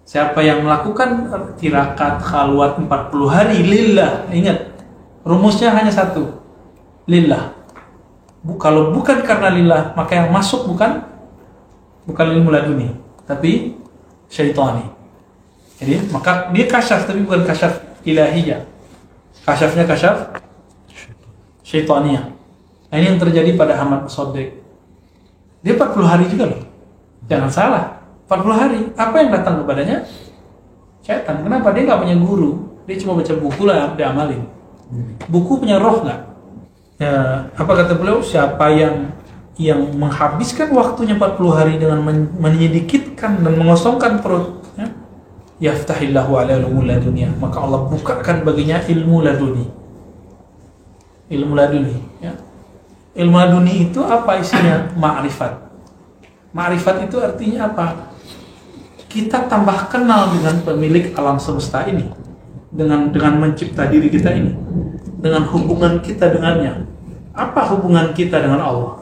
Siapa yang melakukan tirakat khalwat 40 hari lillah, ingat rumusnya hanya satu, lillah. Kalau bukan karena lillah, maka yang masuk bukan ilmu laduni, tapi syaitani. Jadi maka dia kasyaf, tapi bukan kasyaf ilahiyah. Kasyafnya kasyaf syaitaniyah. Nah, ini yang terjadi pada Ahmad Shadiq. Dia 40 hari juga loh. Jangan salah, 40 hari. Apa yang datang kepadanya? Syaitan. Kenapa? Dia nggak punya guru. Dia cuma baca buku lah, dia amalin. Buku punya roh nggak? Ya, apa kata beliau? Siapa yang menghabiskan waktunya 40 hari dengan menyedikitkan dan mengosongkan perutnya, yaftahillahu ala ilmu ladunia, maka Allah bukakan baginya ilmu laduni. Ilmu laduni, ya. Ilmu laduni itu apa isinya? Ma'rifat. Ma'rifat itu artinya apa? Kita tambah kenal dengan pemilik alam semesta ini, dengan mencipta diri kita ini, dengan hubungan kita dengannya. Apa hubungan kita dengan Allah?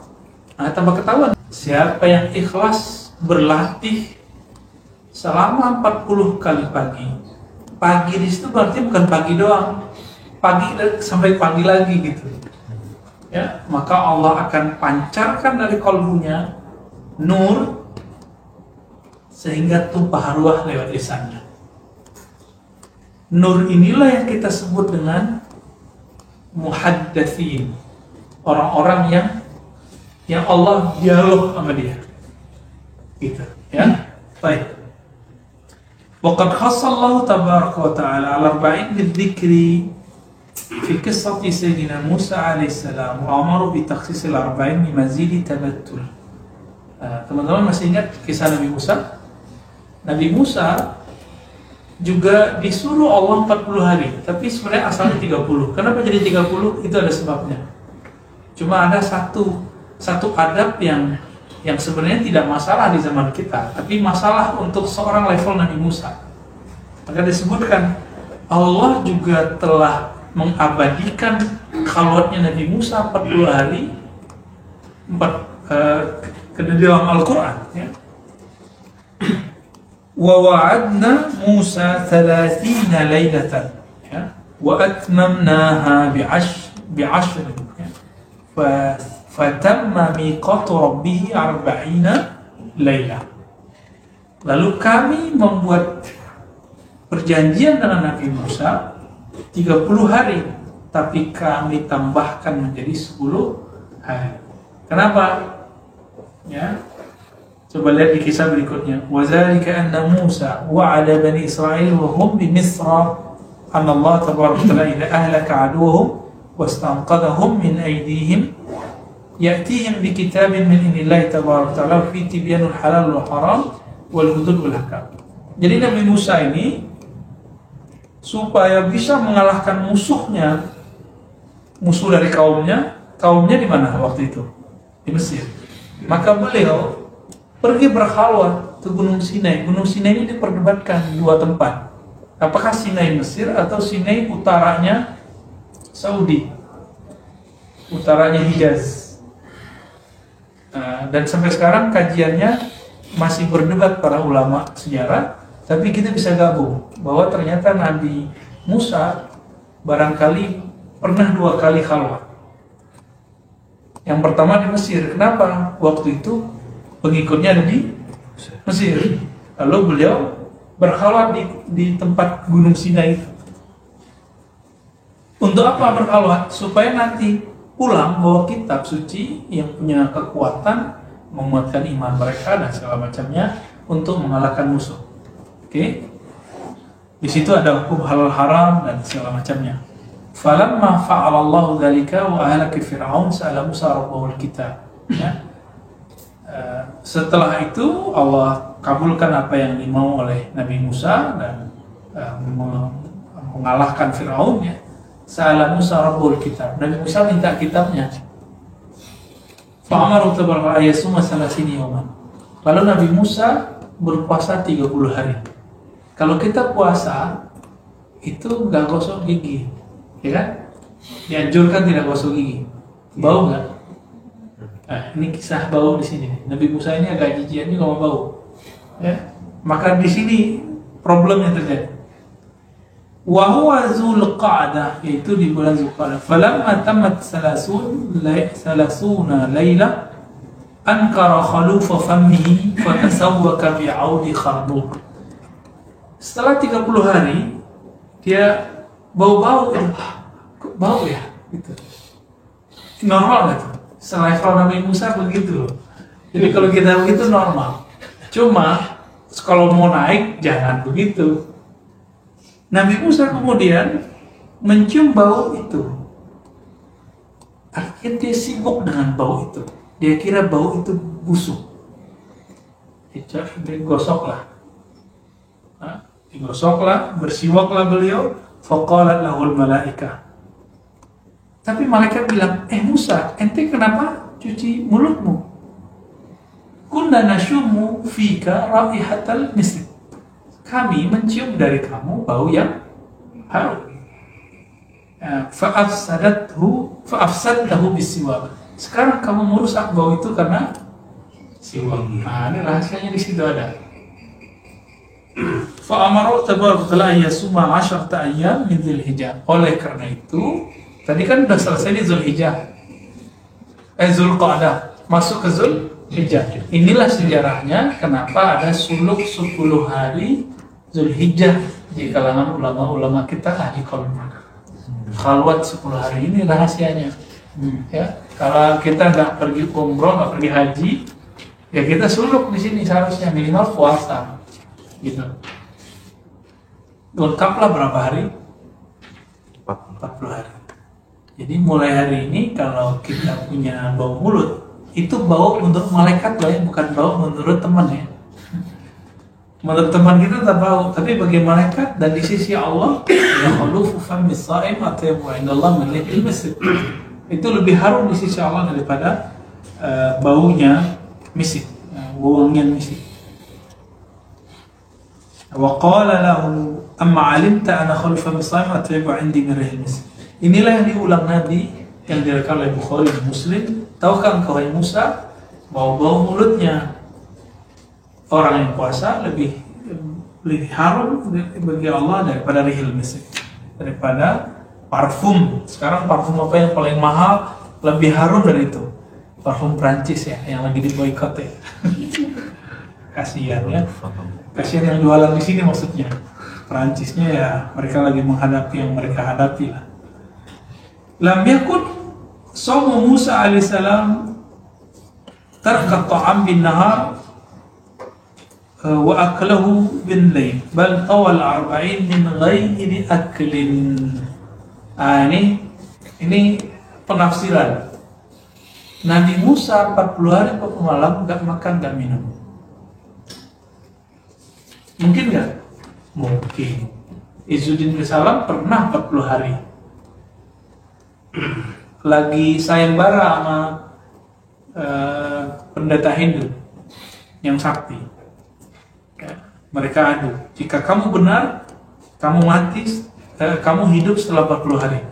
Nah, tambah ketahuan. Siapa yang ikhlas berlatih selama 40 kali pagi. Pagi di situ berarti bukan pagi doang, pagi sampai pagi lagi gitu. Ya, maka Allah akan pancarkan dari kalbunya nur sehingga tumpah ruah lewat lisannya. Nur inilah yang kita sebut dengan muhaddatsin, orang-orang yang Allah dialog sama dia. Gitu, ya. Baik. Waqad khassallahu tabaraka wa ta'ala al-arba'in bidzikri fi qissati sayyidina Musa alaihissalam wa amaru bi takhsis al-arba'in bi mazidi tabattul. Teman-teman masih ingat kisah Nabi Musa? Nabi Musa juga disuruh Allah 40 hari, tapi sebenarnya asalnya 30. Kenapa jadi 30? Itu ada sebabnya. Cuma ada satu adab yang sebenarnya tidak masalah di zaman kita, tapi masalah untuk seorang level Nabi Musa. Maka disebutkan Allah juga telah mengabadikan khalwatnya Nabi Musa 40 hari ke dalam Al-Quran, ya. Wa wa'adna Musa 30 lailatan, ya, wa atmamnaha bi'ashr, ya. Fatamma miqatu rabbih 40 lailah. Lalu kami membuat perjanjian dengan Nabi Musa 30 hari, tapi kami tambahkan menjadi 10 hari. Kenapa? Ya. Coba lihat di kisah berikutnya. Wa zalika anna Musa wa'ada bani Israil wa hum bi Misra anna Allah tabaraka wa ta'ala idza ahlaka 'aduwwahum wastanqadhahum min aydihim ya'tihim bi kitabin min indillahi tabaraka wa ta'ala fi tibyanul halal wal haram wal hudud wal ahkam. Jadi Nabi Musa ini supaya bisa mengalahkan musuhnya, musuh dari kaumnya di mana waktu itu? Di Mesir. Maka beliau pergi berkhalwat ke Gunung Sinai. Gunung Sinai ini diperdebatkan dua tempat. Apakah Sinai Mesir atau Sinai utaranya Saudi, utaranya Hijaz. Dan sampai sekarang kajiannya masih berdebat para ulama sejarah. Tapi kita bisa gabung bahwa ternyata Nabi Musa barangkali pernah 2 kali khalwat. Yang pertama di Mesir. Kenapa? Waktu itu pengikutnya ada di Mesir. Lalu beliau berkhalwat di tempat Gunung Sinai itu. Untuk apa berkhalwat? Supaya nanti pulang bawa kitab suci yang punya kekuatan menguatkan iman mereka dan segala macamnya untuk mengalahkan musuh. Oke. Di situ ada hukum halal haram dan segala macamnya. Falamma fa'ala Allahu dzalika wa ahlaka Fir'aun sa'ala Musa rabbahul kitab. Ya. Setelah itu Allah kabulkan apa yang dimau oleh Nabi Musa dan mengalahkan Fir'aun, ya. Sa'ala Musa rabbahul kitab. Nabi Musa minta kitabnya. Fa'amaru tabaraka ayasuma salasini yawman. Lalu Nabi Musa berpuasa 30 hari. Kalau kita puasa itu nggak gosok gigi, ya kan? Dianjurkan tidak gosok gigi. Bau nggak? Nah, ini kisah bau di sini. Nabi Musa ini agak jijian juga sama bau. Ya. Maka di sini problem yang terjadi. Wa huwa Zulqa'dah, yaitu di bulan Zulqa'dah. Falamma tamat salasuna laila ankara khalufa fammihi fatasawwaka bi'audi kharduk. Setelah 30 hari dia bau-bau, kok bau ya gitu. Normal nggak tuh? Selevel Nabi Musa begitu loh. Jadi kalau kita begitu normal. Cuma kalau mau naik jangan begitu. Nabi Musa kemudian mencium bau itu. Akhirnya dia sibuk dengan bau itu. Dia kira bau itu busuk. Digosoklah. Digosoklah, bersiwaklah beliau. Faqalat lahul malaikah. Tapi malaikat bilang, Musa, ente kenapa cuci mulutmu? Kunna nashumu fika raihatal misk. Kami mencium dari kamu bau yang harum. Fa'afsadtahu bisiwak. Sekarang kamu merusak bau itu karena siwak. Nah, ini rahasianya di situ ada. Fa'amaru tabaraka yasuma 10 ayyam min Dzulhijjah. Oleh karena itu, tadi kan sudah selesai di Dzulhijjah. Zulqa'dah masuk ke Dzulhijjah. Inilah sejarahnya kenapa ada suluk 10 hari Dzulhijjah di kalangan ulama-ulama kita ahli qalb. Khalwat 10 hari ini rahasianya. Ya, kalau kita nggak pergi umroh, nggak pergi haji, ya kita suluk di sini seharusnya minimal puasa, gitu. Lengkaplah berapa hari? 40 hari. Jadi mulai hari ini kalau kita punya bau mulut, itu bau menurut malaikat loh ya, bukan bau menurut teman ya. Menurut teman kita tak bau, tapi bagi malaikat dan di sisi Allah, ya khalufu famis sha'im atyabu indallah min rihil misk. Itu lebih harum di sisi Allah daripada baunya misik, wangian misik. Wa qala lahu amma 'alimta anna khalufa famis sha'im atyabu 'indi min rihil misk. Inilah yang diulang Nabi yang direkam oleh Bukhari dan Muslim. Tahukah engkau Musa, bau-bau mulutnya orang yang puasa lebih harum bagi Allah daripada rihil misk, daripada parfum. Sekarang parfum apa yang paling mahal lebih harum dari itu? Parfum Prancis ya, yang lagi diboikot ya. Kasihan ya. Kasihan yang jualan di sini maksudnya. Prancisnya ya mereka lagi menghadapi yang mereka hadapi lah. Lam yakun shaumu Musa alaihissalam tarka ta'am bin nahar wa aklahu bin layl bal tawal 40 min ghairi aklin. Ini penafsiran. Nabi Musa 40 hari 40 malam gak makan gak minum. Mungkin gak? Mungkin. Izzuddin bin Salam pernah 40 hari lagi sayembara sama pendeta Hindu yang sakti. Mereka adu, jika kamu benar, kamu mati, kamu hidup setelah 40 hari.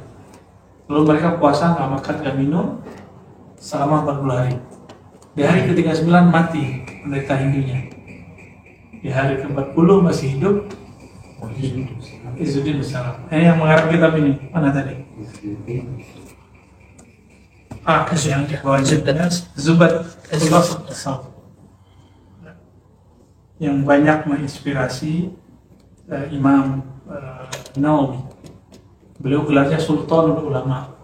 Lalu mereka puasa, nggak makan, nggak minum selama 40 hari. Di hari ke-39 mati pendeta Hindunya. Di hari ke-40 masih hidup Izzuddin bin Salam. Yang mengarang kitab ini, mana tadi? Yang Zubat yang banyak menginspirasi Imam Nawawi. Beliau gelarnya Sultan Ulama.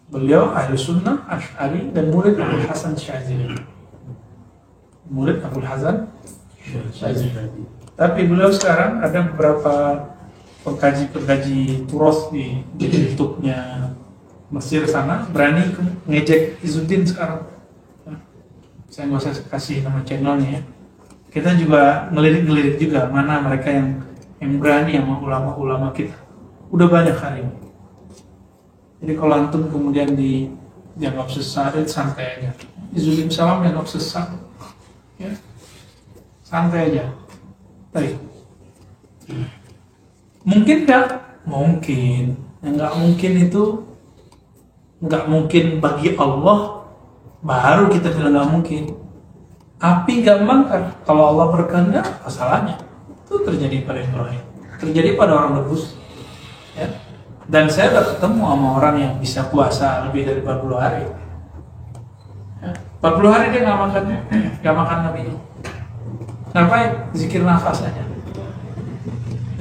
Beliau ahli sunnah, Asy'ari dan murid Abul Hasan Syadzili. Murid Abul Hasan Syadzili. Tapi beliau sekarang ada beberapa pengkaji turos di YouTube-nya Mesir sana berani ngejek Izzuddin sekarang. Saya nggak usah kasih nama channelnya ya. Kita juga ngelirik juga mana mereka yang berani sama ulama-ulama kita. Udah banyak hari ini. Jadi kalau antum kemudian dianggap sesat, santai aja. Izzuddin Salam dianggap sesat, ya santai aja. Baik. Mungkin nggak? Mungkin. Yang nggak mungkin itu nggak mungkin bagi Allah, baru kita bilang nggak mungkin. Api gampang kan? Kalau Allah berkehendak, apa salahnya? Itu terjadi pada Ibrahim, terjadi pada orang Debus. Ya. Dan saya udah ketemu sama orang yang bisa puasa lebih dari 40 hari. Ya. 40 hari dia nggak makan Nabi. Ngapain? Zikir nafas aja.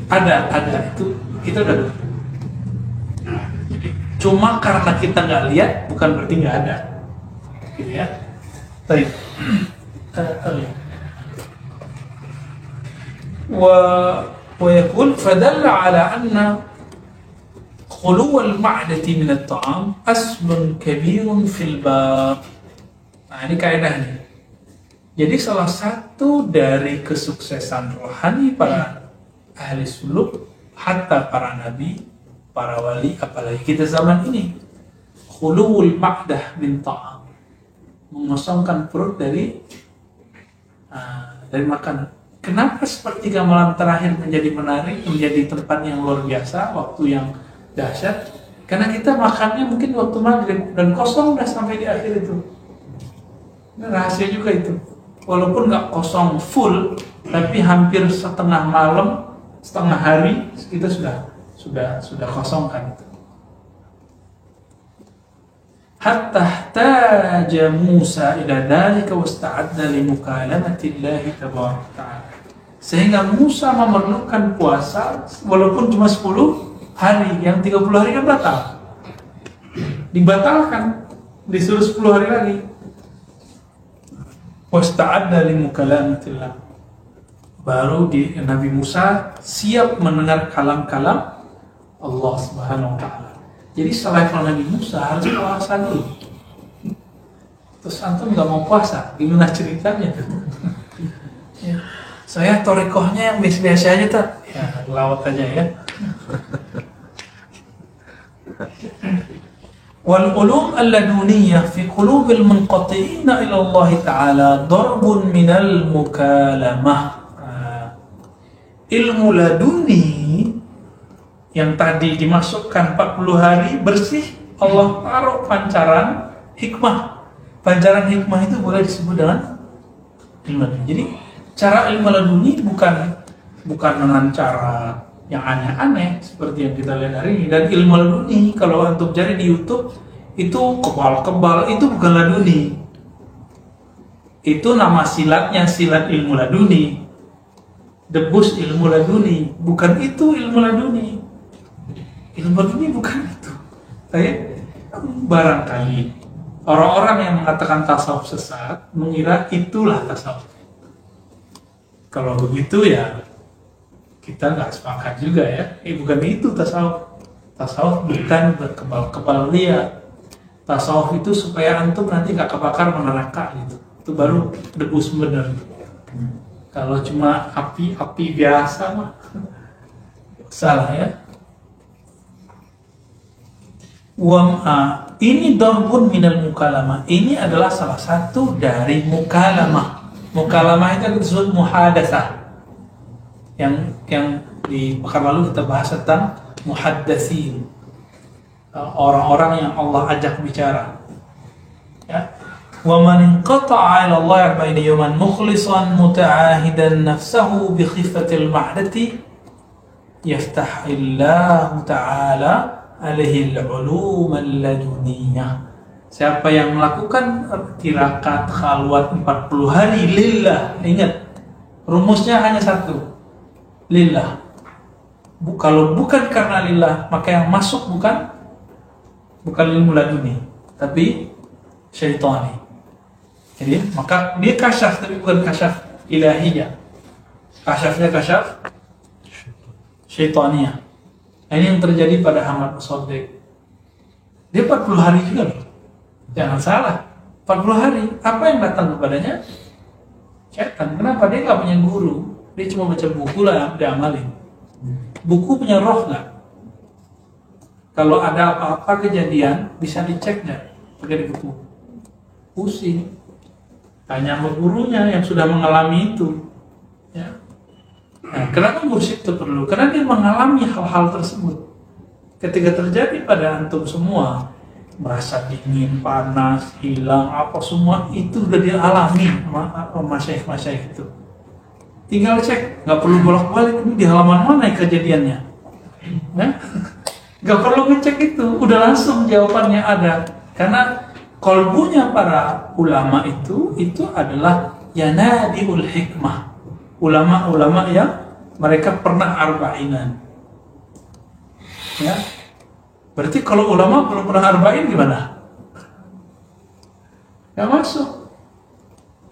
Ada itu udah. Cuma karena kita nggak lihat, bukan berarti nggak ada. Gitu ya. Baik. ويقول فدل على أن خلو المعدة من الطعام أصل كبير في الباب. Nah, ini kaidahnya. Jadi salah satu dari kesuksesan rohani para ahli suluk, hatta para nabi, para wali, apalagi kita zaman ini, khuluwul ma'dah min ta'am, mengosongkan perut dari makanan. Kenapa sepertiga malam terakhir menjadi menarik, menjadi tempat yang luar biasa, waktu yang dahsyat? Karena kita makannya mungkin waktu maghrib dan kosong udah sampai di akhir itu. Ini rahasia juga itu. Walaupun nggak kosong full, tapi hampir setengah malam, setengah hari kita sudah kosongkan. Hatta taja Musa ila dzalika wasta'adna li mukalamati Allah tabaraka ta'ala. Sehingga Musa memerlukan puasa walaupun cuma 10 hari, yang 30 hari kan batal. Dibatalkan, disuruh 10 hari lagi. Wasta'adna li mukalamati Allah. Baru Nabi Musa siap mendengar kalam-kalam Allah Subhanahu wa ta'ala. Jadi selevel Nabi Musa harus puasa dulu. Terus antum nggak mau puasa, gimana ceritanya? Ya. Saya torikohnya yang biasa-biasa aja tak? Ya lawat aja ya. Wal ulum al-laduniyah fi qulubil munqati'ina ila Allah Ta'ala darbun minal mukalamah. Ilmu laduni yang tadi dimasukkan 40 hari bersih, Allah taruh pancaran hikmah. Pancaran hikmah itu boleh disebut dengan ilmu laduni. Jadi cara ilmu laduni bukan dengan cara yang aneh-aneh seperti yang kita lihat hari ini. Dan ilmu laduni kalau untuk cari di YouTube itu kebal-kebal, itu bukan laduni. Itu nama silatnya, silat ilmu laduni. Debus ilmu laduni, bukan itu ilmu laduni. Ilmu laduni bukan itu. Barangkali orang-orang yang mengatakan tasawuf sesat mengira itulah tasawuf. Kalau begitu ya kita nggak sepakat juga ya. Bukan itu tasawuf. Tasawuf bukan berkebal-kebal liar. Tasawuf itu supaya antum nanti nggak kebakar neraka gitu. Itu baru debus bener. Kalau cuma api biasa mah salah ya. Ini darbun minal mukalamah. Ini adalah salah satu dari mukalamah. Mukalamah itu disebut muhadatsah. Yang di pekan lalu kita bahas tentang muhaddatsin. Orang-orang yang Allah ajak bicara. Ya. Wa man inqata'a 'ala Allah 40 yawman mukhlishan muta'ahidan nafsahu bi khifatil ma'dati yaftahillahu ta'ala alaihi al-ulum al-laduniyah. Siapa yang melakukan tirakat khalwat 40 hari lillah, ingat rumusnya hanya satu, lillah. Kalau bukan karena lillah, maka yang masuk bukan ilmu laduni, tapi syaitani. Jadi maka dia kasyaf, tapi bukan kasyaf ilahiyah. Kasyafnya kasyaf syaitaniyah. Nah, ini yang terjadi pada Ahmad Musaddiq. Dia 40 hari juga loh. Jangan salah. 40 hari. Apa yang datang kepadanya? Setan. Kenapa? Dia nggak punya guru. Dia cuma baca buku lah, dia amalin. Buku punya roh nggak? Kalau ada apa-apa kejadian, bisa dicek nggak? Pakai di buku. Pusing. Tanya sama gurunya yang sudah mengalami itu. Ya. Nah, kenapa mursyid itu perlu? Karena dia mengalami hal-hal tersebut. Ketika terjadi pada antum semua, merasa dingin, panas, hilang, apa semua itu udah dia alami sama masyaikh itu. Tinggal cek, nggak perlu bolak-balik ini di halaman mana kejadiannya, nah, nggak perlu ngecek itu, udah langsung jawabannya ada. Karena kolbunya para ulama itu adalah yanadiul hikmah, ulama-ulama yang mereka pernah arbainan, ya. Berarti kalau ulama belum pernah arba'in gimana? Gak masuk.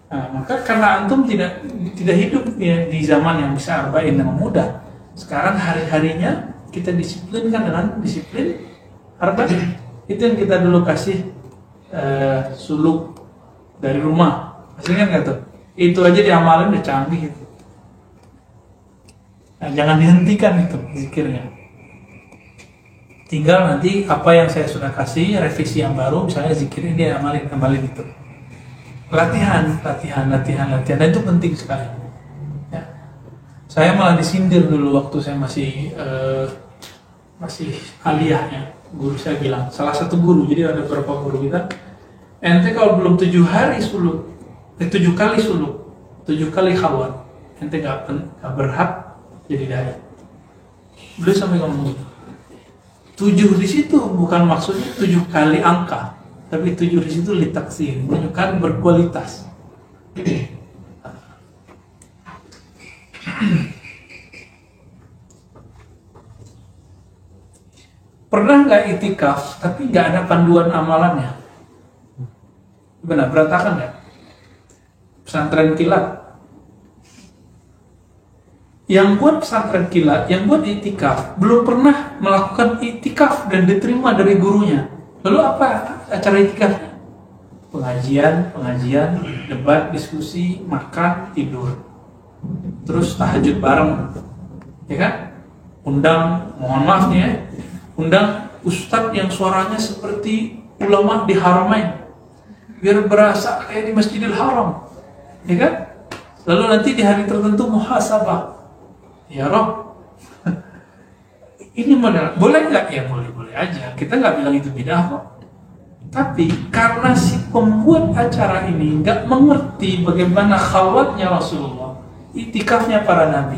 Nah, maka karena antum tidak hidup ya, di zaman yang bisa arba'in dengan mudah. Sekarang hari-harinya kita disiplinkan dengan disiplin arba'in. Itu yang kita dulu kasih suluk dari rumah. Masih ingat nggak tuh? Itu aja diamalin udah canggih gitu. Nah, jangan dihentikan itu zikirnya. Tinggal nanti apa yang saya sudah kasih, revisi yang baru, misalnya zikirnya dia amalin itu. Latihan, dan itu penting sekali. Ya. Saya malah disindir dulu waktu saya masih aliyahnya. Guru saya bilang, salah satu guru, jadi ada beberapa guru kita, ente kalau belum 7 hari suluk, 7 kali suluk, 7 kali khalwat, ente gak berhak jadi dai. Beliau sampai ngomong gitu. 7 di situ bukan maksudnya 7 kali angka, tapi 7 di situ litaksir, menunjukkan berkualitas. Pernah nggak itikaf tapi nggak ada panduan amalannya? Benar, berantakan nggak? Pesantren kilat. Yang buat pesantren kilat, yang buat itikaf, belum pernah melakukan itikaf dan diterima dari gurunya. Lalu apa acara itikafnya? Pengajian, debat, diskusi, makan, tidur. Terus tahajud bareng. Ya kan? Undang, mohon maaf nih ya, undang ustadz yang suaranya seperti ulama di Haramain. Biar berasa kayak di Masjidil Haram. Ya kan? Lalu nanti di hari tertentu muhasabah. Ya Rob, ini modal, boleh nggak? Ya boleh aja. Kita nggak bilang itu bid'ah kok. Tapi karena si pembuat acara ini nggak mengerti bagaimana khalwatnya Rasulullah, itikafnya para nabi,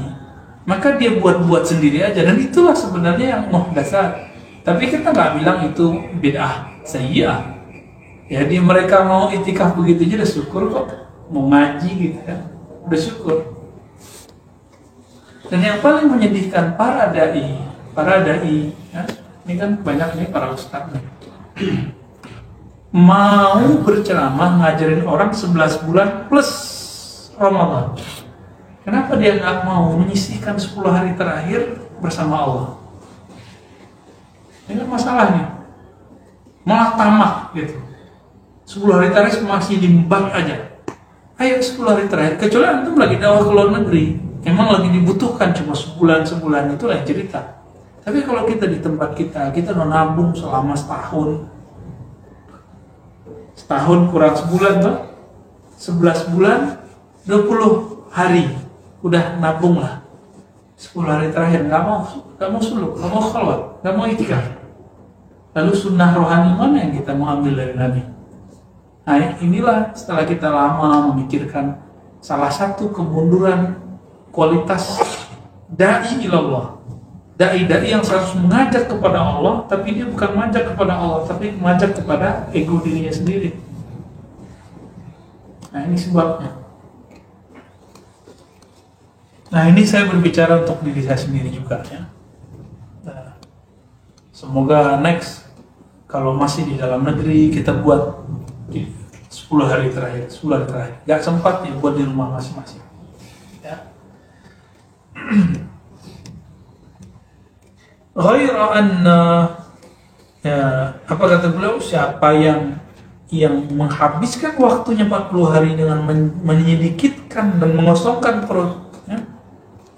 maka dia buat sendiri aja. Dan itulah sebenarnya yang muhdatsat. Tapi kita nggak bilang itu bid'ah sayyi'ah. Jadi mereka mau itikaf begitu aja udah syukur kok. Mau ngaji gitu kan, udah syukur. Dan yang paling menyedihkan para dai, ya, ini kan banyak nih para ustadz nih, mau berceramah ngajarin orang 11 bulan plus Ramadan. Kenapa dia nggak mau menyisihkan 10 hari terakhir bersama Allah? Ini kan masalahnya, malah tamak gitu. 10 hari terakhir masih dimbang aja. Ayo 10 hari terakhir, kecuali antum lagi dakwah ke luar negeri. Emang lagi dibutuhkan cuma sebulan itu lain cerita. Tapi kalau kita di tempat kita udah nabung selama setahun kurang sebulan tuh, 11 bulan, 20 hari udah nabung lah. 10 hari terakhir nggak mau suluk, nggak mau khalwat, nggak mau itikaf. Lalu sunnah rohani mana yang kita mau ambil dari Nabi? Nah inilah setelah kita lama memikirkan salah satu kemunduran kualitas da'i ilallah. Da'i yang harus mengajak kepada Allah, tapi dia bukan mengajak kepada Allah, tapi mengajak kepada ego dirinya sendiri. Nah ini sebabnya. Nah ini saya berbicara untuk diri saya sendiri juga ya. Nah, semoga next kalau masih di dalam negeri kita buat 10 hari terakhir. Gak sempat ya buat di rumah masing-masing. Ya. Ghaira anna, ya, apa kata beliau, siapa yang menghabiskan waktunya 40 hari dengan menyedikitkan dan mengosongkan perutnya,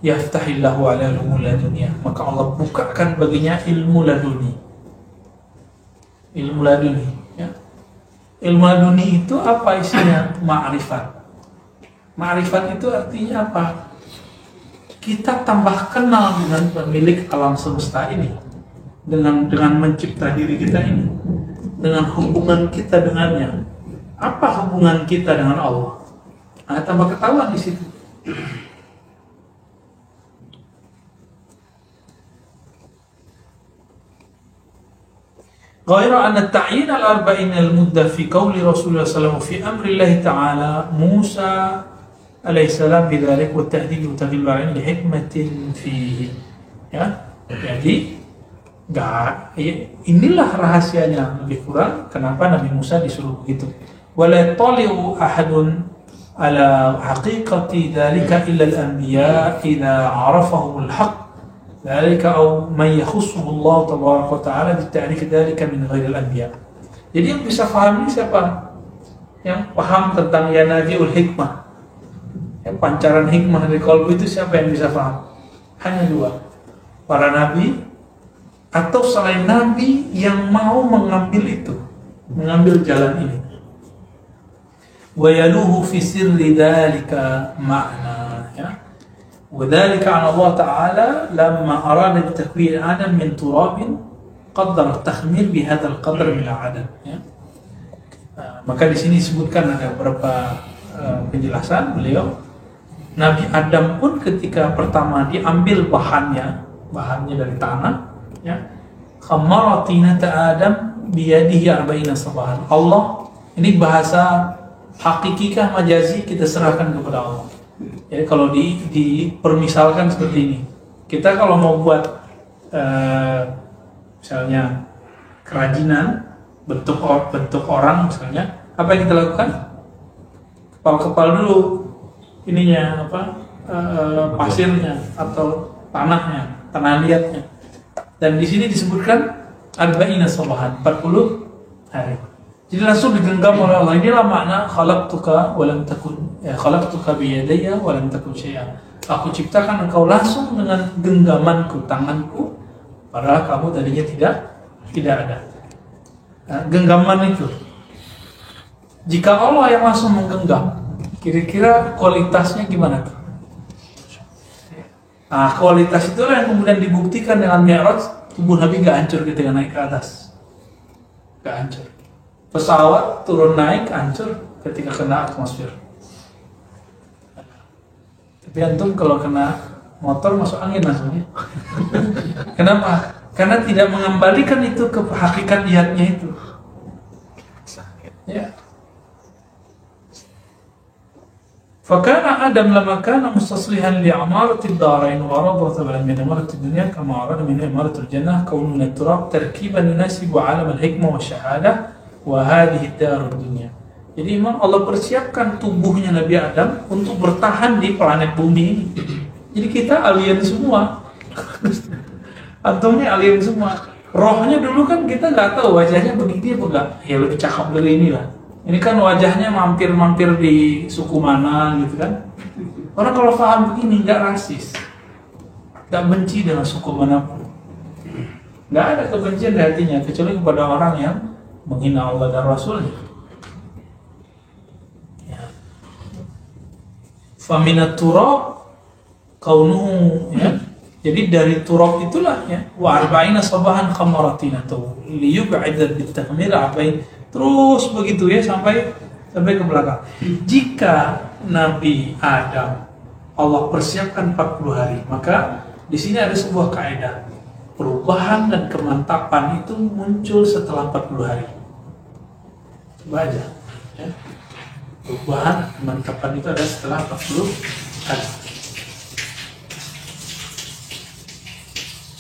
yaftahillahu ala ilmu ladunia, maka Allah bukakan baginya ilmu laduni. Ya. Ilmu laduni itu apa isinya? Ma'rifat. Ma'rifat itu artinya apa? Kita tambah kenal dengan pemilik alam semesta ini, dengan mencipta diri kita ini. dengan hubungan kita dengannya. Apa hubungan kita dengan Allah? Nah, tambah ketahuan di situ. غير أن التعيين الأربعين المدة في قول رسول الله صلى الله عليه وسلم في أمر الله تعالى موسى عليه السلام بذلك والتهديد وتغيير العين لحكمة فيه. Ya, jadi inilah rahasianya lebih kurang kenapa Nabi Musa disuruh begitu. ولا يطلع أحد على حقيقة ذلك إلا الأنبياء إذا عرفهم الحق ذلك أو من يخصه الله تبارك وتعالى بالتعريف ذلك من غير الأنبياء. Jadi yang bisa paham ini siapa? Yang paham tentang ya Nabiul Hikmah, yang pancaran hikmah dari kalbu itu siapa yang bisa paham? Hanya dua, para nabi atau selain nabi yang mau mengambil itu, mengambil jalan ini. Wa yaluhu fi sirri dzalika ma'na, ya. وذلك عن الله تعالى لما أراد تكوين آدم من تراب قدر التخمير بهذا القدر من العدم. Ya. Maka di sini disebutkan ada beberapa penjelasan beliau. Nabi Adam pun ketika pertama diambil bahannya dari tanah, ya. Khamaratinata Adam biyadihi arba'ina sabahan. Allah, ini bahasa hakikikah majazi kita serahkan kepada Allah. Jadi kalau dipermisalkan seperti ini, kita kalau mau buat misalnya kerajinan bentuk orang misalnya, apa yang kita lakukan? Kepal dulu ininya pasirnya atau tanah liatnya. Dan di sini disebutkan arba'ina sabahan, 40 hari. Jadi langsung digenggam oleh Allah. Inilah makna khalaqtuka wa lam takun, khalaqtuka bi yadayya wa lam takun syai'an. Aku ciptakan engkau langsung dengan genggamanku, tanganku, padahal kamu tadinya tidak ada. Nah, genggaman itu. Jika Allah yang langsung menggenggam, kira-kira kualitasnya gimana tuh? Nah, kualitas itulah yang kemudian dibuktikan dengan Mi'raj. Tubuh Nabi gak hancur ketika naik ke atas, gak hancur. Pesawat turun naik hancur ketika kena atmosfer. Tapi antum kalau kena motor masuk angin langsungnya. Kenapa? Karena tidak mengembalikan itu ke hakikat niatnya itu. Ya. Fakana Adam lama kana mustaslihan li amarati ad-darain wa radata min amarati ad-dunya kama arada min amarati al-jannah kaunu min at-turab tarkiban yunasibu 'alam al-hikmah wa syahadah wa hadhihi ad-darud dunya. Jadi memang Allah persiapkan tubuhnya Nabi Adam untuk bertahan di planet bumi ini. Jadi kita alien semua. Antumnya alien semua. Rohnya dulu kan kita nggak tahu wajahnya begini apa enggak. Ya lebih cakep dari inilah. Ini kan wajahnya mampir-mampir di suku mana gitu kan. Orang kalau paham begini nggak rasis, nggak benci dengan suku manapun. Nggak ada kebencian di hatinya kecuali kepada orang yang menghina Allah dan Rasulnya. Ya. Faminat turab kaunuhu, ya. Jadi dari turab itulah, ya, wa arba'ina sabahan khamaratina tu liyub'ida bit-tahmir arba'in, terus begitu ya sampai ke belakang. Jika Nabi Adam Allah persiapkan 40 hari, maka di sini ada sebuah kaidah. Perubahan dan kemantapan itu muncul setelah 40 hari. Coba aja, ya. Perubahan dan kemantapan itu ada setelah 40 hari.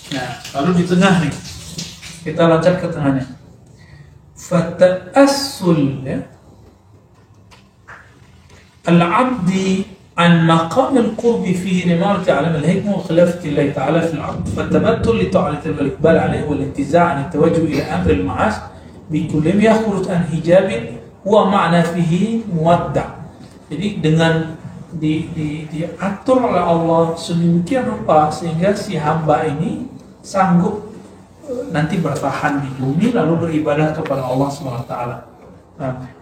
Nah, lalu di tengah nih, kita loncat ke tengahnya. Fata'assul, ya, al-'abdi an maqam al-qurb fihi limarati 'alam al-hikmah wa khilafati Allah ta'ala fi al-'abd fatabattul li ta'ati al-iqbal 'alayhi wal intiza' an at-tawajjuh ila amr al-ma'ash bi kulli ma yakhruj an hijabin huwa ma'na fihi muwadda'. Jadi dengan diatur oleh Allah sedemikian rupa sehingga si hamba ini sanggup nanti bertahan di bumi lalu beribadah kepada Allah SWT.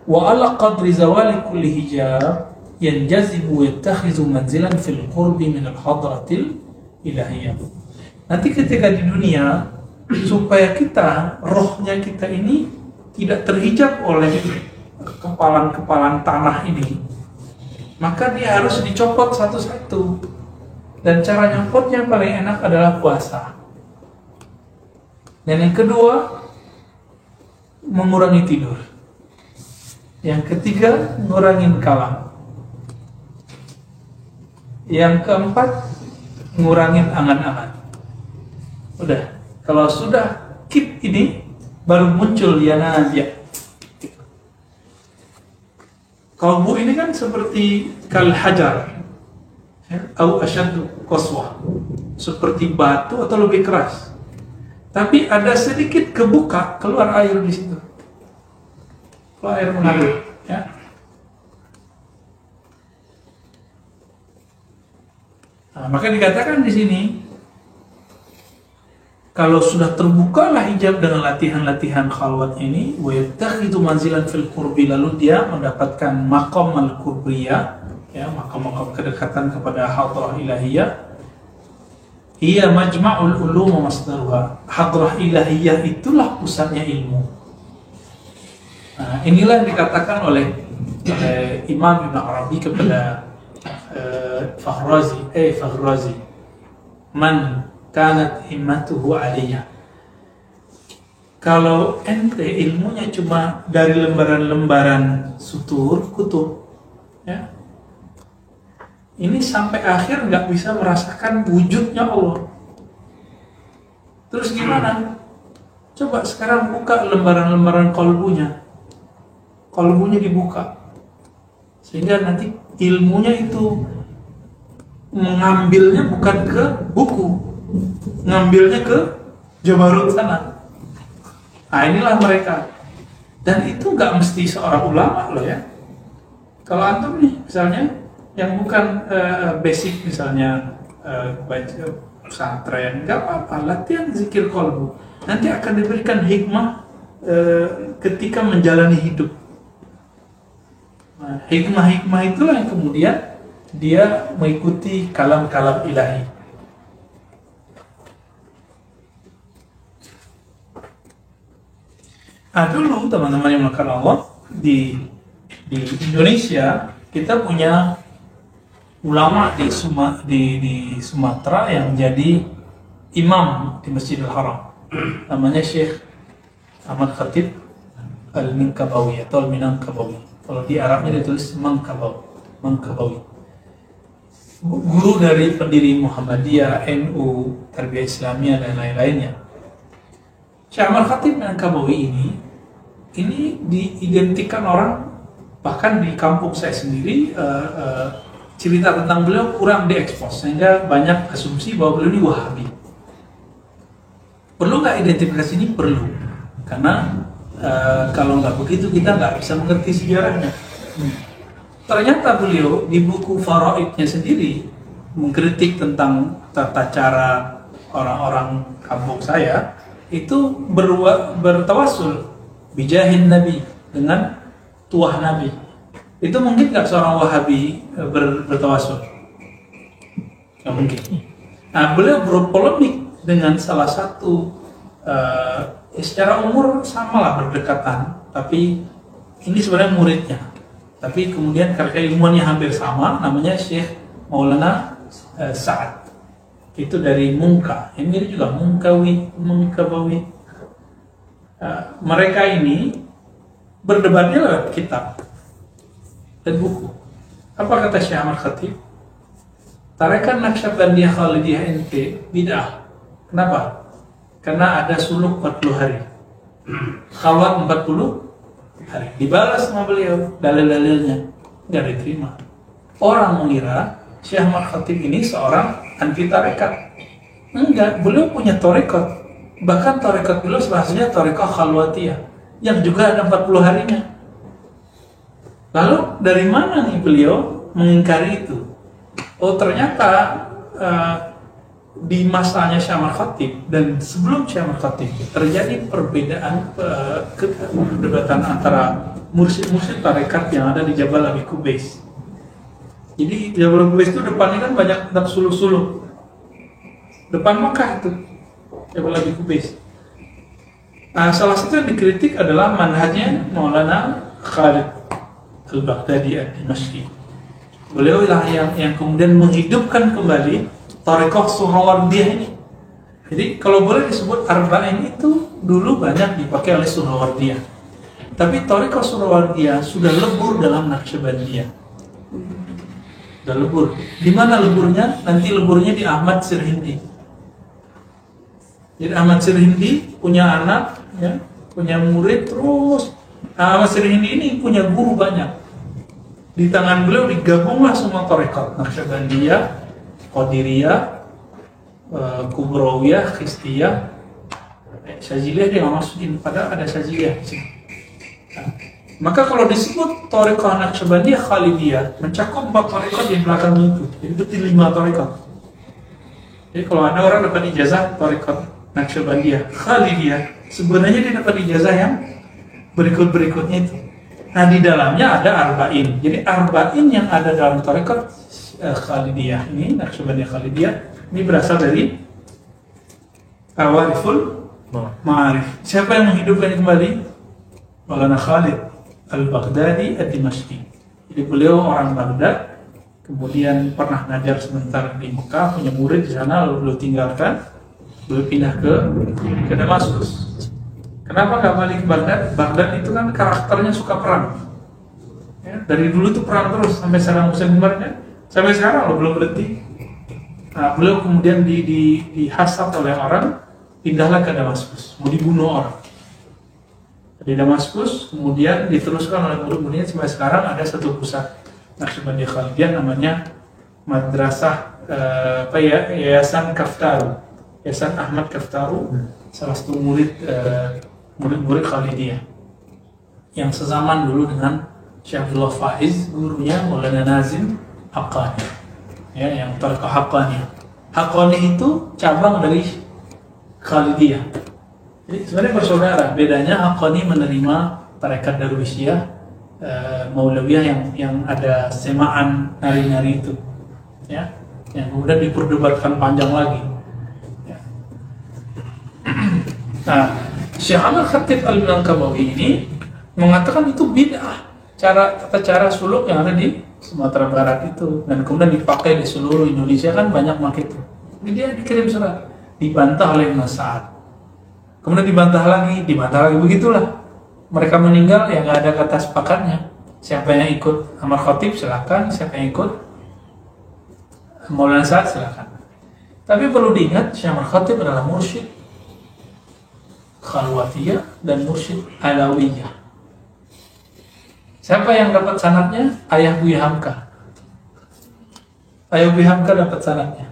Wa ala qadri zawali kulli hijab yanjazibu yattakhizu manzilan fil qurbi min al-hadratil ilahiyah. Nanti ketika di dunia, supaya kita, rohnya kita ini tidak terhijab oleh kepalan-kepalan tanah ini, maka dia harus dicopot satu-satu. Dan cara nyopotnya paling enak adalah puasa. Dan yang kedua, mengurangi tidur. Yang ketiga, ngurangin kalam. Yang keempat, ngurangin angan-angan. Udah, kalau sudah keep ini, baru muncul yanabia. Kalbu ini kan seperti kal hajar, atau asyaddu qaswah, seperti batu atau lebih keras. Tapi ada sedikit kebuka, keluar air di situ. Keluar air mengalir, ya. Nah, maka dikatakan di sini, kalau sudah terbukalah hijab dengan latihan-latihan khalwat ini, wa yattakhidhu manzilan fil qurbi, lalu dia mendapatkan maqam al-qurbiyah, ya, maqam-maqam kedekatan kepada hadrah ilahiyah. Ia majma'ul ulum wa masdaruha. Hadrah ilahiyah itulah pusatnya ilmu. Nah, inilah yang dikatakan oleh Imam Ibn Arabi kepada Fakhrazi, man kanat himmatuhu aliyah. Kalau ente ilmunya cuma dari lembaran-lembaran sutur, kutub, ya, ini sampai akhir nggak bisa merasakan wujudnya Allah. Terus gimana? Coba sekarang buka lembaran-lembaran kolbunya. Kolbunya dibuka. Sehingga nanti ilmunya itu mengambilnya bukan ke buku, ngambilnya ke Jabarut sana. Nah, inilah mereka. Dan itu nggak mesti seorang ulama loh ya. Kalau antum nih misalnya yang bukan basic, misalnya baca pesantren, nggak apa-apa, latihan zikir kolbu. Nanti akan diberikan hikmah ketika menjalani hidup. Nah, hikmah-hikmah itulah yang kemudian dia mengikuti kalam-kalam ilahi. Nah, dulu teman-teman yang melakukan Allah di Indonesia, kita punya ulama di Sumatera yang jadi imam di Masjidil Haram. Namanya Syekh Ahmad Khatib Al-Minkabawi atau Al-Minangkabawi. Kalau di Arabnya ditulis Mangkabawi. Guru dari pendiri Muhammadiyah, NU, Tarbiyah Islamiyah dan lain-lainnya. Syekh Ahmad Khatib Minangkabawi ini diidentikan orang, bahkan di kampung saya sendiri, cerita tentang beliau kurang diekspos, sehingga banyak asumsi bahwa beliau ini Wahabi. Perlu nggak identifikasi ini? Perlu, karena kalau nggak begitu kita nggak bisa mengerti sejarahnya. Ternyata beliau di buku Faraidnya sendiri mengkritik tentang tata cara orang-orang kampung saya itu bertawasul bijahin Nabi, dengan tuah Nabi. Itu mungkin nggak seorang Wahabi bertawasul? Nggak mungkin. Nah, beliau berpolemik dengan salah satu secara umur samalah berdekatan, tapi ini sebenarnya muridnya. Tapi kemudian karena ilmuannya hampir sama, namanya Syekh Maulana Sa'ad. Itu dari Mungka. Ini juga Mungkabawi. Mereka ini berdebatnya lewat kitab dan buku. Apa kata Syekh Ahmad Khatib? Tarekat Naqsyabandiyah Khalidiyah ente bid'ah. Kenapa? Karena ada suluk 40 hari, khawat 40 hari. Dibalas sama beliau dalil-dalilnya, nggak diterima. Orang mengira Syekh Ahmad Khatib ini seorang anti tarekat. Enggak, beliau punya tarekat. Bahkan tarekat beliau sebahasanya tarekat khalwatiyah yang juga ada 40 harinya. Lalu dari mana nih beliau mengingkari itu? Oh, ternyata di masanya Syekh Ahmad Khatib dan sebelum Syekh Ahmad Khatib terjadi perbedaan perdebatan antara mursyid-mursyid tarekat yang ada di Jabal Abi Qubais. Jadi Jabal Abi Qubais itu depannya kan banyak tentang suluk-suluk. Depan Mekah itu Jabal Abi Qubais. Salah satu yang dikritik adalah manhajnya Maulana Khalid Al-Baghdadi Ad-Dimashqi. Beliau lah yang kemudian menghidupkan kembali Thariqah Suhrawardiyah ini. Jadi kalau boleh disebut Arba'in itu dulu banyak dipakai oleh Suhrawardiyah. Tapi Thariqah Suhrawardiyah sudah lebur dalam Naqsyabandiyah. Sudah lebur. Di mana leburnya? Nanti leburnya di Ahmad Sirhindi. Jadi Ahmad Sirhindi punya anak, ya, punya murid terus. Ahmad Sirhindi ini punya guru banyak. Di tangan beliau digabunglah semua Thariqah, Naqsyabandiyah, Qadiriyah, Kubrawiyah, Khistiyah, Syaziliyah dia nggak masukin, padahal ada Syaziliyah. Nah, maka kalau disebut Thariqah Naqsyabandiyah Khalidiyah mencakup 4 Thariqah di belakang itu, jadi betul 5 Thariqah. Jadi kalau ada orang dapat ijazah Thariqah Naqsyabandiyah Khalidiyah, sebenarnya dia dapat ijazah yang berikut-berikutnya itu. Nah di dalamnya ada Arba'in. Jadi Arba'in yang ada dalam Thariqah Khalidiyah ini, Naqsyabandiyah Khalidiyah, ini berasal dari Awariful Ma'arif. Siapa yang menghidupkan kembali? Maulana Khalid Al-Baghdadi Ad-Dimashqi. Jadi beliau orang Baghdad, kemudian pernah ngajar sebentar di Mekah, punya murid di sana, lalu beliau tinggalkan, beliau pindah ke Damaskus. Kenapa nggak balik ke Baghdad? Baghdad itu kan karakternya suka perang. Ya, dari dulu itu perang terus sampai Saddam Hussein kemarin, sampai sekarang loh belum berhenti. Nah, beliau kemudian dihasap oleh orang, pindahlah ke Damaskus, mau dibunuh orang. Di Damaskus, kemudian diteruskan oleh murid-muridnya sampai sekarang ada satu pusat Naqsyabandiyah Khalidiyah namanya Madrasah Yayasan Kaftaru, Yayasan Ahmad Kaftaru, salah satu murid-murid Khalidiyah yang sezaman dulu dengan Syekh Abdullah Faiz, gurunya Maulana Nazim Haqqani. Ya, yang Thariqah Haqqani. Haqqani itu cabang dari Khalidiyah. Jadi sebenarnya bersaudara. Bedanya Haqqani menerima tarekat Darwisiyah, Maulawiyah yang ada semaan nari-nari itu, ya, yang kemudian diperdebatkan panjang lagi. Ya. Nah, Syekh Ahmad Khatib Al-Minangkabawi ini mengatakan itu bid'ah, tata cara suluk yang ada di Sumatera Barat itu, dan kemudian dipakai di seluruh Indonesia kan banyak pakai itu. Jadi dia dikirim surat, dibantah oleh Mas Sa'ad, kemudian dibantah lagi, begitulah. Mereka meninggal ya nggak ada kata sepakatnya. Siapa yang ikut Ahmad Khatib silakan, siapa yang ikut Maulana Sa'ad silakan. Tapi perlu diingat, Syekh Ahmad Khatib adalah mursyid Khalwatiyah dan mursyid Alawiyah. Siapa yang dapat sanadnya? Ayah Buya Hamka. Ayah Buya Hamka dapat sanadnya.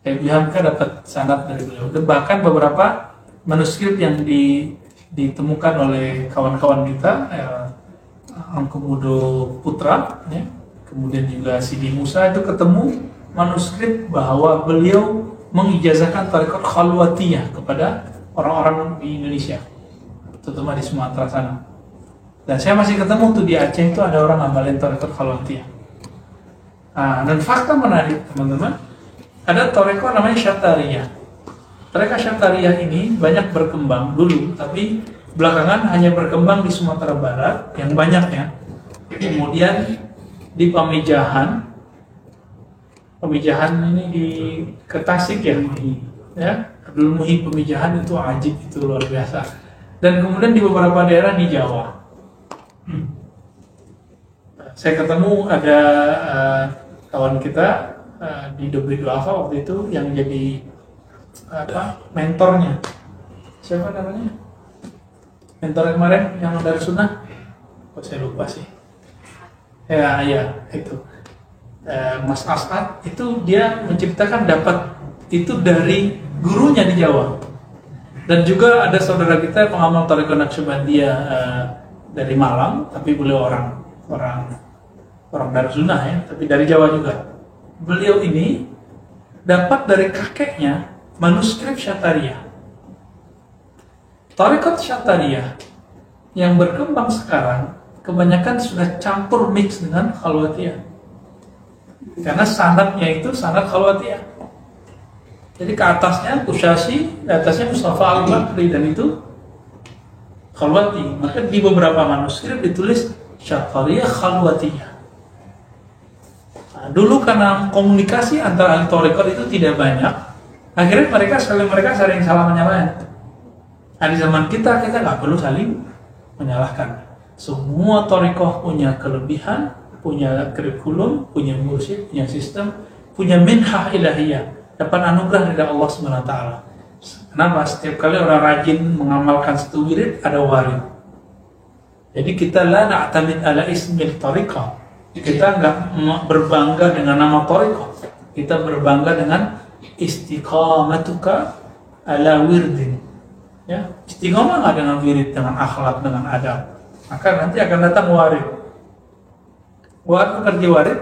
Ayah Buya Hamka dapat sanad dari beliau. Dan bahkan beberapa manuskrip yang ditemukan oleh kawan-kawan kita, Angkomodo Putra, ya, kemudian juga Sidi Musa, itu ketemu manuskrip bahwa beliau mengijazahkan tarekat Khalwatiyah kepada orang-orang di Indonesia, terutama di Sumatera sana. Dan saya masih ketemu tuh di Aceh itu ada orang ngamalin tarekat Khalwatiyah. Dan fakta menarik teman-teman, ada tarekat namanya Syatariyah. Tarekat Syatariyah ini banyak berkembang dulu, tapi belakangan hanya berkembang di Sumatera Barat yang banyaknya. Kemudian di Pamijahan ini di Tasik ya, Abdul Muhyi Pamijahan itu ajib, itu luar biasa. Dan kemudian di beberapa daerah di Jawa. Saya ketemu ada kawan kita di Dobri Duafa waktu itu yang jadi mentornya. Siapa namanya? Mentor kemarin yang dari Sunnah? Kok saya lupa sih. Ya itu. Mas As'ad itu dia menciptakan dapat itu dari gurunya di Jawa. Dan juga ada saudara kita yang pengamal tarekat Naqsyabandiyah dari Malang, tapi beliau orang Darussunnah ya, tapi dari Jawa juga. Beliau ini dapat dari kakeknya manuskrip Syatariyah. Tarekat Syatariyah yang berkembang sekarang kebanyakan sudah campur mix dengan Khalwatiyah. Karena sanadnya itu sanad Khalwatiyah. Jadi ke atasnya Kusyasi, di atasnya Mustafa Al-Bakri, dan itu Khalwati. Maka di beberapa manuskrip ditulis Syathariyah Khalwatiyah. Nah, dulu karena komunikasi antara ahli thariqat itu tidak banyak, akhirnya mereka saling salah menyalahkan. Nah, di zaman kita nggak perlu saling menyalahkan. Semua thariqah punya kelebihan, punya kurikulum, punya mursyid, punya sistem, punya minhah ilahiyah, dapat anugerah dari Allah Subhanahu wa taala. Kenapa? Setiap kali orang rajin mengamalkan satu wirid, ada warid. Jadi kita la na'tamid ala ismil thariqah. Kita nggak berbangga dengan nama thariqah. Kita berbangga dengan istiqamatuka ala wirdin. Ya, istiqamah nggak dengan wirid, dengan akhlak, dengan adab. Maka nanti akan datang warid. Pekerja warid,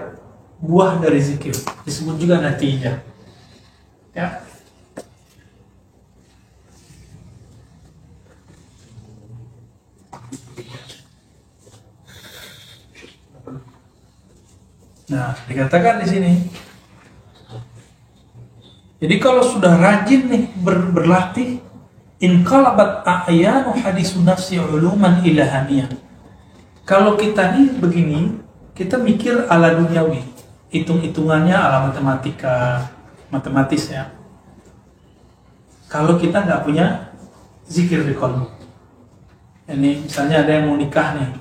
buah dari zikir, disebut juga natijah. Ya. Nah, dikatakan di sini. Jadi kalau sudah rajin nih berlatih, inqalabat a'yanu hadisun nafsi uluman ilahamiyah. Kalau kita nih begini, kita mikir ala duniawi, hitung-hitungannya ala matematis ya. Kalau kita nggak punya zikir di qalbi. Ini misalnya ada yang mau nikah nih,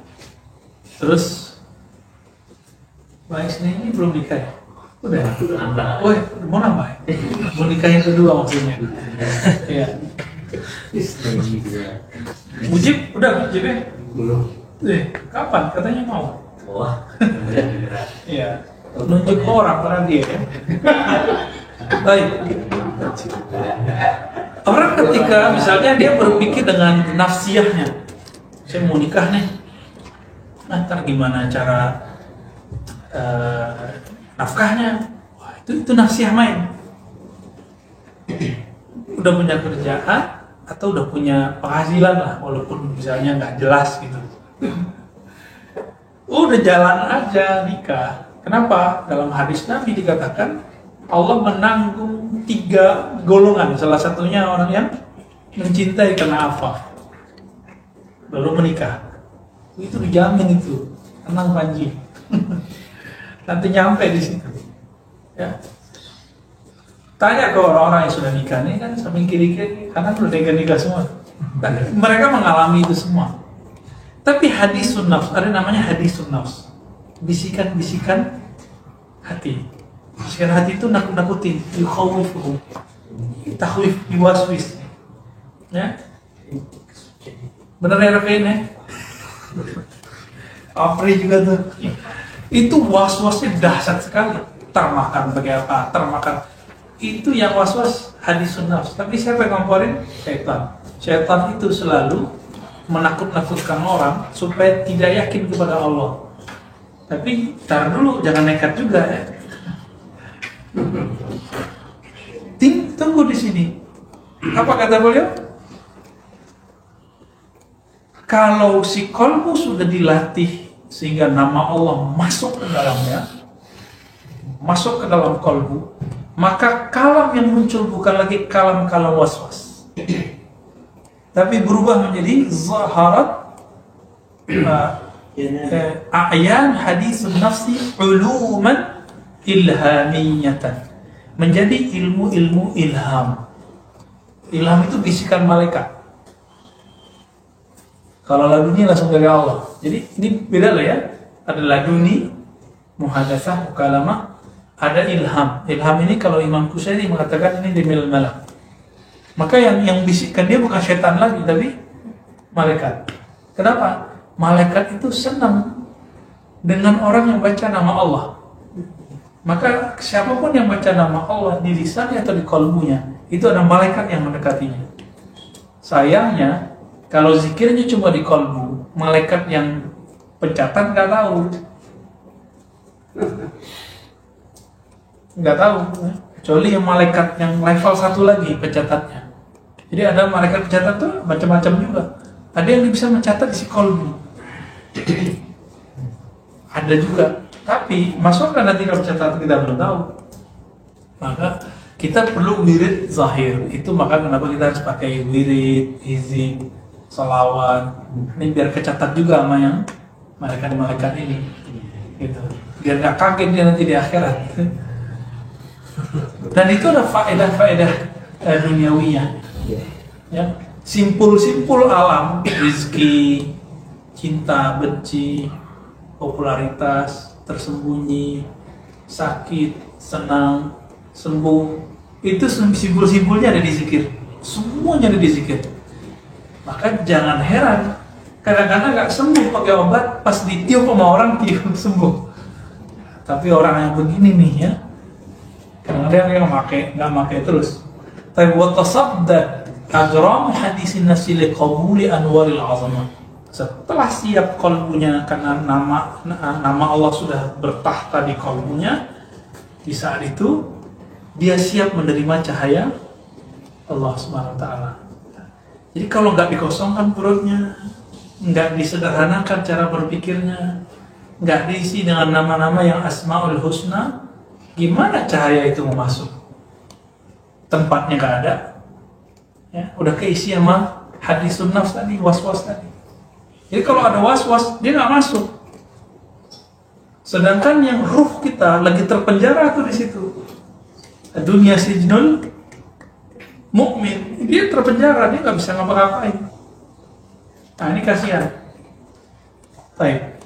terus Baik, ini belum nikah ya? Udah nambah. Oh, mau nambah ya? Mau nikah yang kedua maksudnya. Iya. Mujib, udah Mujib ya? Belum. Kapan? Katanya mau. Wah. Iya. Nunjuk orang karena dia ya. Baik. Orang ketika misalnya dia berpikir dengan nafsiyahnya, saya mau nikah nih. Nah, ntar gimana cara nafkahnya? Wah, itu nafsiyah main. Udah punya kerjaan atau udah punya penghasilan lah, walaupun misalnya nggak jelas gitu. Udah jalan aja nikah. Kenapa? Dalam hadis Nabi dikatakan Allah menanggung 3 golongan. Salah satunya orang yang mencintai karena afaf, baru menikah. Itu dijamin itu. Tenang Panji. Nanti nyampe di situ. Ya. Tanya ke orang-orang yang sudah nikah nih kan samping kiri-kiri, karena udah nikah semua. Dan mereka mengalami itu semua. Tapi hadisun nafs, ada namanya hadisun nafs. Bisikan-bisikan hati. Bisikan hati itu nakut-nakutin, yukhawifuhum. Tahwif, yuwaswis. Ya. Bener ya Rafain ya? Apri juga tuh. Itu was-wasnya dahsyat sekali. Termakan bagaimana? Termakan. Itu yang was-was hadisun nafs. Tapi siapa yang ngomporin? Syaitan. Syaitan itu selalu menakut-nakutkan orang supaya tidak yakin kepada Allah. Tapi tar dulu, jangan nekat juga ya. Tunggu di sini. Apa kata beliau? Kalau si kolbu sudah dilatih sehingga nama Allah masuk ke dalamnya, masuk ke dalam kolbu, maka kalam yang muncul bukan lagi kalam-kalam was-was, tapi berubah menjadi zaharat a'yan hadisun nafsi uluman ilhamiyatan, menjadi ilmu-ilmu ilham. Ilham itu bisikan malaikat. Kalau laduni langsung dari Allah. Jadi ini beda lah ya. Ada laduni, muhadatsah, mukalamah, ada ilham. Ilham ini kalau Imam Kusyairi mengatakan ini demil malak. Maka yang bisikkan dia bukan setan lagi, tapi malaikat. Kenapa? Malaikat itu senang dengan orang yang baca nama Allah. Maka siapapun yang baca nama Allah di lisannya atau di kalbunya, itu ada malaikat yang mendekatinya. Sayangnya, kalau zikirnya cuma di kalbu, malaikat yang pencatat nggak tahu. Nggak tahu. Kecuali yang malaikat yang level 1 lagi pencatatnya. Jadi ada malaikat pencatat tuh macam-macam juga. Ada yang bisa mencatat isi kalbu. Ada juga. Tapi masukkan nanti kalau pencatat kita belum tahu. Maka Kita perlu wirid zahir. Itu maka kenapa kita harus pakai wirid, hizib, salawat. Ini biar kecatat juga sama yang malaikat-malaikat ini. Gitu. Biar nggak kaget dia nanti di akhirat. Dan itu ada faedah-faedah duniawiyah. Ya. Simpul-simpul alam, rezeki, cinta, benci, popularitas, tersembunyi, sakit, senang, sembuh, itu simpul-simpulnya ada di zikir. Semuanya ada di zikir. Maka jangan heran kadang-kadang nggak sembuh pakai obat, pas ditiup sama orang tiup sembuh. Tapi orang yang begini nih ya, kadang-kadang dia nggak pakai terus. Tapi buat tasaddaq ajram hadisin nasi liqabuli anwaril azamah. Setelah siap kalbunya karena nama Allah sudah bertahta di kalbunya, di saat itu dia siap menerima cahaya Allah Subhanahu wa Ta'ala. Jadi kalau nggak dikosongkan perutnya, nggak disederhanakan cara berpikirnya, nggak diisi dengan nama-nama yang Asmaul Husna, gimana cahaya itu mau masuk? Tempatnya nggak ada, ya, udah keisi sama hadisun nafs tadi, was-was tadi. Jadi kalau ada was-was, dia nggak masuk. Sedangkan yang ruh kita lagi terpenjara tuh di situ. Dunia sijnul mukmin, dia terpenjara, dia nggak bisa ngapa-ngapain. Nah ini kasihan. Baik.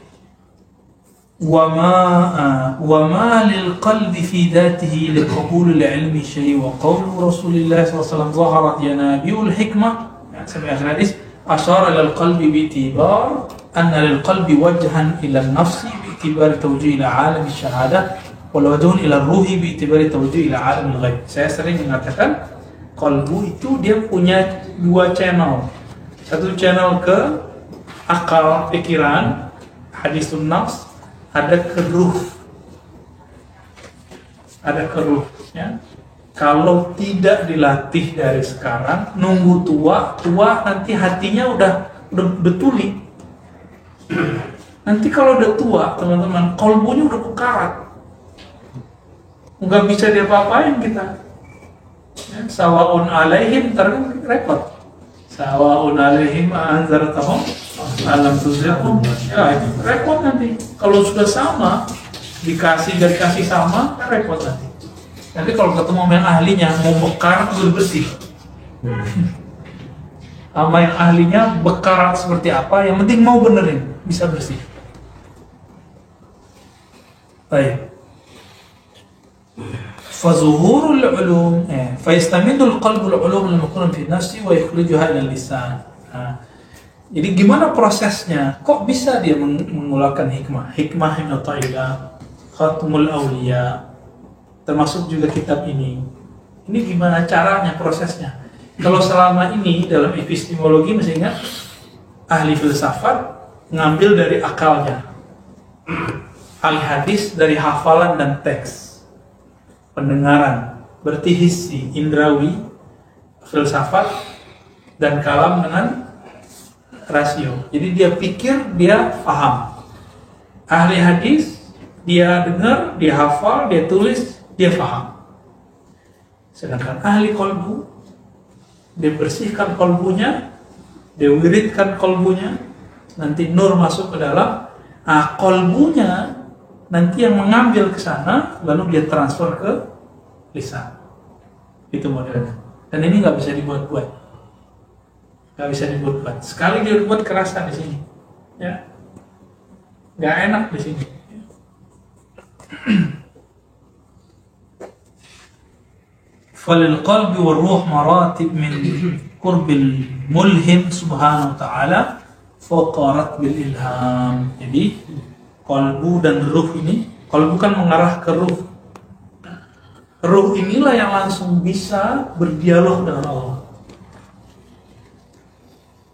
وما للقلب في ذاته لقبول العلم شيء وقول رسول الله صلى الله عليه وسلم ظهرت ينابيع الحكمة sampai akhir hadis أشار إلى القلب باعتبار أن للقلب وجها إلى النفس باعتبار توجيه إلى عالم الشهادة والوجه إلى الروح باعتبار توجيه إلى عالم الغيب. Saya sering mengatakan kalbu itu dia punya dua channel. Satu channel ke akal pikiran, hadisun nafs, ada ke ruh. Ada ke ruh, ya. Kalau tidak dilatih dari sekarang, nunggu tua nanti hatinya udah tuli. Nanti kalau udah tua, teman-teman, kalbunya udah bekarat. Nggak bisa diapa-apain kita. Ya, sawaun alaihim, repot. Sawaun alaihim anzartahum alam tuzirhum. Ya, itu repot nanti. Kalau sudah sama, dikasih sama, repot nanti. Nanti kalau ketemu yang ahlinya mau bekarat bersih. Sama yang ahlinya bekarat seperti apa, yang penting mau benerin, bisa bersih. Baik. فظهور العلوم فيستمد القلب العلوم المكنونة في النفس ويخرجها إلى اللسان. Jadi gimana prosesnya? Kok bisa dia mengeluarkan hikmah Ibnu Taimiyah, Khatmul Auliya, termasuk juga kitab ini. Ini gimana caranya, prosesnya? Kalau selama ini dalam epistemologi mesti ingat, ahli filsafat ngambil dari akalnya, ahli hadis dari hafalan dan teks. Pendengaran, berarti hissi, indrawi, filsafat, dan kalam dengan rasio. Jadi dia pikir, dia paham. Ahli hadis, dia dengar, dia hafal, dia tulis, dia paham. Sedangkan ahli kolbu, dia bersihkan kolbunya, dia wiridkan kolbunya, nanti nur masuk ke dalam, kolbunya nanti yang mengambil ke sana, lalu dia transfer ke lisan. Itu modelnya. Dan ini nggak bisa dibuat-buat. Nggak bisa dibuat-buat. Sekali dia buat kerasa di sini, ya, nggak enak di sini. Falil qalbi wal ruh maratib min qurbil mulhim subhanahu wa ta'ala faqarat bil ilham. Jadi kalbu dan ruh ini, kalbu kan mengarah ke ruh. Ruh inilah yang langsung bisa berdialog dengan Allah.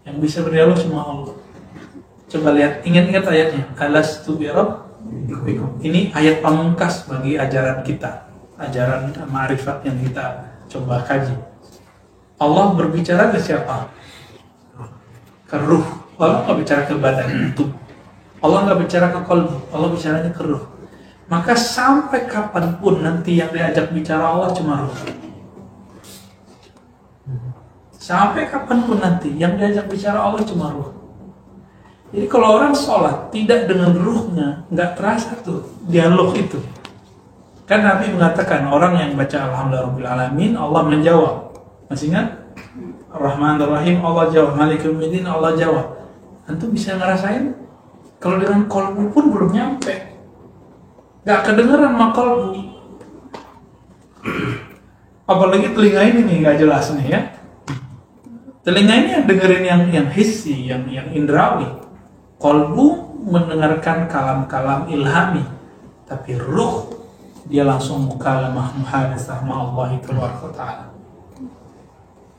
Yang bisa berdialog sama Allah. Coba lihat, ingat-ingat ayatnya. Alastu bi rabbikum. Ini ayat pamungkas bagi ajaran kita, ajaran ma'rifat yang kita coba kaji. Allah berbicara ke siapa? Ke ruh. Allah nggak bicara ke badan, tubuh. Allah nggak bicara ke qalbu, Allah bicaranya ke ruh. Maka sampai kapanpun nanti yang diajak bicara Allah cuma ruh. Sampai kapanpun nanti yang diajak bicara Allah cuma ruh. Jadi kalau orang sholat tidak dengan ruhnya, nggak terasa tuh dialog itu. Kan Nabi mengatakan orang yang baca Alhamdulillahirobbilalamin Allah menjawab. Masih ingat? Ar-Rahman Ar-Rahim Allah jawab, Malikul Yawmiddin Allah jawab. Antum bisa ngerasain kalau dengan kolbu pun belum nyampe, nggak kedengeran sama kolbu. Apalagi telinga ini nih nggak jelas nih ya. Telinga ini yang dengerin yang hissi, yang indrawi. Kolbu mendengarkan kalam-kalam ilhami, tapi ruh dia langsung mukalamah muhadasah ma Allah Ta'ala.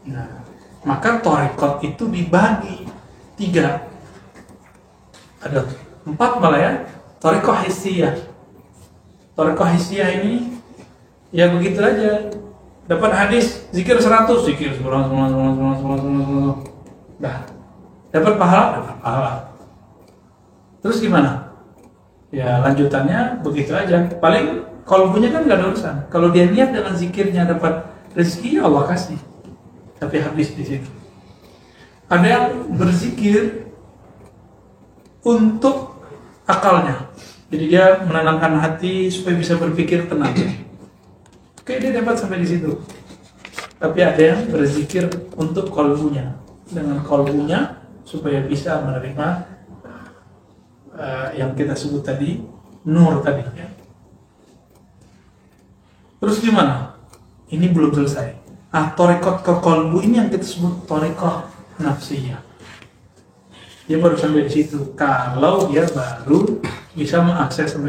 Nah, maka thariqat itu dibagi 3. Ada 4 malah ya. Thariqah hissiyah. Thariqah hissiyah ini ya begitu aja. Dapat hadis zikir 100, zikir 10. Dah. Dapat pahala. Terus gimana? Ya lanjutannya begitu aja. Paling kolbunya kan nggak ada urusan. Kalau dia niat dengan zikirnya dapat rezeki, ya Allah kasih. Tapi habis di situ. Ada yang berzikir untuk akalnya. Jadi dia menenangkan hati supaya bisa berpikir tenang. Oke, dia dapat sampai di situ. Tapi ada yang berzikir untuk kolbunya. Dengan kolbunya supaya bisa menerima yang kita sebut tadi, nur tadi ya. Terus gimana? Ini belum selesai. Thariqat ke kolbu ini yang kita sebut thariqah nafsiyah. Dia baru sampai di situ. Kalau dia baru bisa mengakses sampai